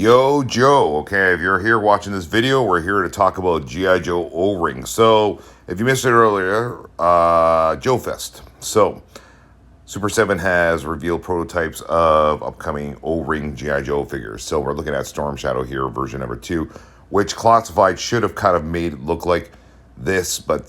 Yo, Joe. Okay, if you're here watching this video, we're here to talk about G.I. Joe O-rings. So, if you missed it earlier, Joe Fest. So, Super 7 has revealed prototypes of upcoming O-ring G.I. Joe figures. So, we're looking at Storm Shadow here, version number 2, which Classified should have kind of made it look like this, but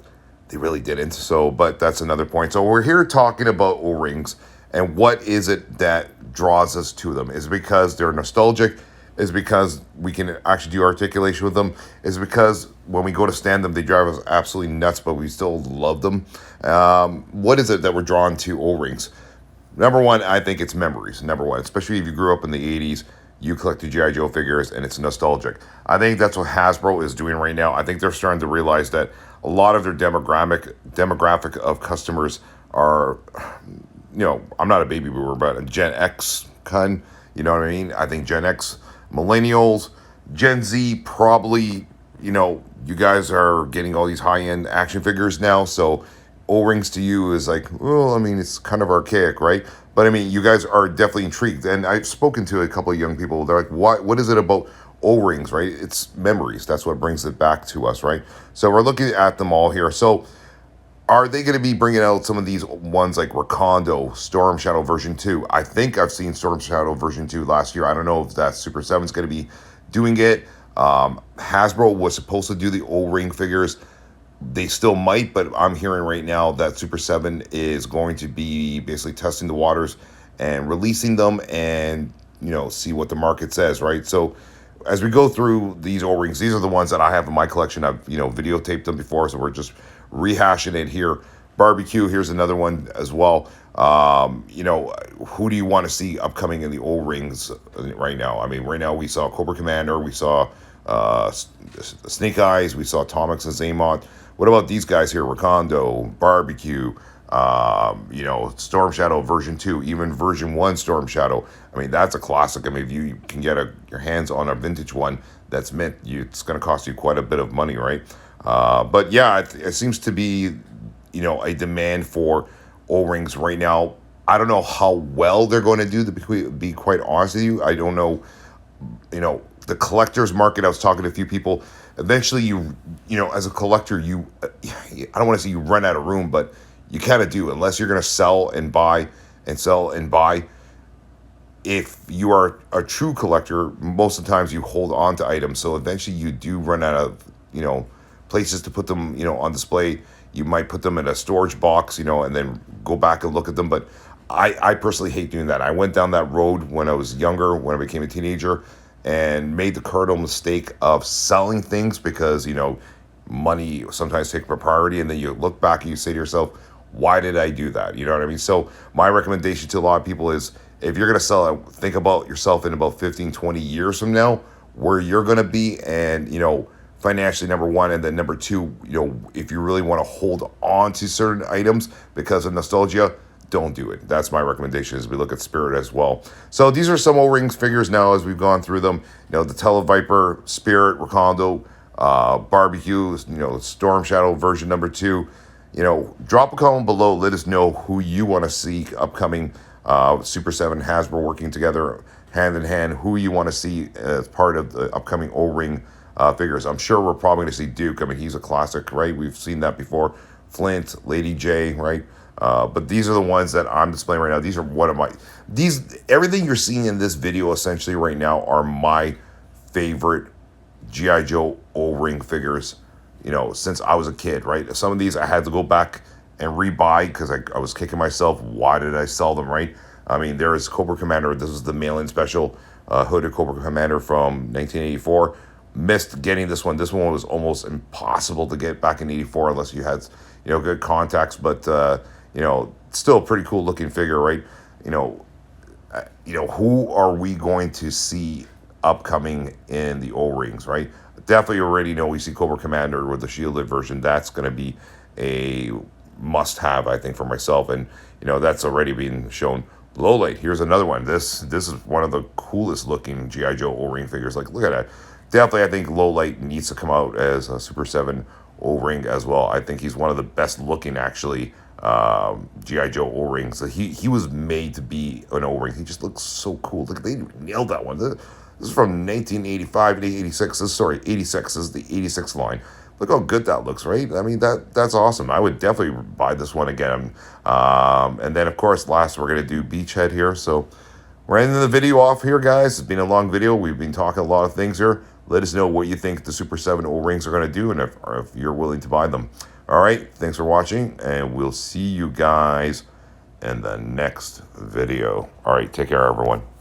they really didn't. So, but that's another point. So, we're here talking about O-rings and what is it that draws us to them. Is it because they're nostalgic? Is because we can actually do articulation with them? Is because when we go to stand them, they drive us absolutely nuts, but we still love them? What is it that we're drawn to O-rings? Number one, I think it's memories. Number one, especially if you grew up in the 80s, you collected G.I. Joe figures, and it's nostalgic. I think that's what Hasbro is doing right now. I think they're starting to realize that a lot of their demographic of customers are, I'm not a baby boomer, but a Gen X kind. You know what I mean? I think Gen X, millennials, Gen Z, probably, you guys are getting all these high-end action figures now, so O-rings to you is like, well, I mean, it's kind of archaic, right? But I mean, you guys are definitely intrigued, and I've spoken to a couple of young people. They're like, what is it about O-rings, right? It's memories. That's what brings it back to us, right? So we're looking at them all here. So are they going to be bringing out some of these ones like Recondo, Storm Shadow version 2? I think I've seen Storm Shadow version 2 last year. I don't know if that Super 7's going to be doing it. Hasbro was supposed to do the O-ring figures. They still might, but I'm hearing right now that Super 7 is going to be basically testing the waters and releasing them and, see what the market says, right? So as we go through these O-rings, these are the ones that I have in my collection. I've, videotaped them before, so we're just rehashing it here. Barbecue, here's another one as well. Who do you want to see upcoming in the O-rings right now? I mean, right now we saw Cobra Commander, we saw Snake Eyes, we saw Tomix and Zaymot. What about these guys here? Recondo, Barbecue, Storm Shadow version 2, even version 1 Storm Shadow. I mean, that's a classic. I mean, if you can get your hands on a vintage one that's mint, it's going to cost you quite a bit of money, right? But yeah, it seems to be, a demand for O-rings right now. I don't know how well they're going to do, to be quite honest with you. I don't know, the collector's market. I was talking to a few people. Eventually, as a collector, I don't want to say you run out of room, but you kind of do, unless you're going to sell and buy and sell and buy. If you are a true collector, most of the times you hold on to items. So eventually you do run out of, places to put them, on display. You might put them in a storage box, and then go back and look at them. But I personally hate doing that. I went down that road when I was younger, when I became a teenager, and made the cardinal mistake of selling things because, money sometimes takes priority. And then you look back and you say to yourself, why did I do that? You know what I mean? So my recommendation to a lot of people is, if you're going to sell it, think about yourself in about 15, 20 years from now, where you're going to be, and, financially, number one, and then number two, if you really want to hold on to certain items because of nostalgia, don't do it. That's my recommendation as we look at Spirit as well. So these are some O-rings figures now as we've gone through them. The Televiper, Spirit, Recondo, Barbecue, Storm Shadow version number 2. Drop a comment below. Let us know who you want to see upcoming. Super 7, Hasbro working together hand in hand. Who you want to see as part of the upcoming O-ring figures. I'm sure we're probably going to see Duke. I mean, he's a classic, right? We've seen that before. Flint, Lady J, right? But these are the ones that I'm displaying right now. These are everything you're seeing in this video essentially right now are my favorite G.I. Joe O-ring figures, since I was a kid, right? Some of these I had to go back and rebuy because I was kicking myself. Why did I sell them, right? I mean, there is Cobra Commander. This is the mail-in special hooded Cobra Commander from 1984. Missed getting this one. This one was almost impossible to get back in 84 unless you had, good contacts. But, still a pretty cool looking figure, right? Who are we going to see upcoming in the O-rings, right? Definitely already know we see Cobra Commander with the shielded version. That's going to be a must-have, I think, for myself. And, that's already been shown. Low light, here's another one. This is one of the coolest looking G.I. Joe O-ring figures. Like, look at that. Definitely, I think Low Light needs to come out as a Super 7 O-ring as well. I think he's one of the best looking, actually, G.I. Joe O-rings. He was made to be an O-ring. He just looks so cool. Look, they nailed that one. This is from 1985 to 86. Sorry, 86. This is the 86 line. Look how good that looks, right? I mean, that's awesome. I would definitely buy this one again. And then, of course, last we're going to do Beachhead here. So we're ending the video off here, guys. It's been a long video. We've been talking a lot of things here. Let us know what you think the Super 7 O-rings are going to do and if you're willing to buy them. All right, thanks for watching, and we'll see you guys in the next video. All right, take care, everyone.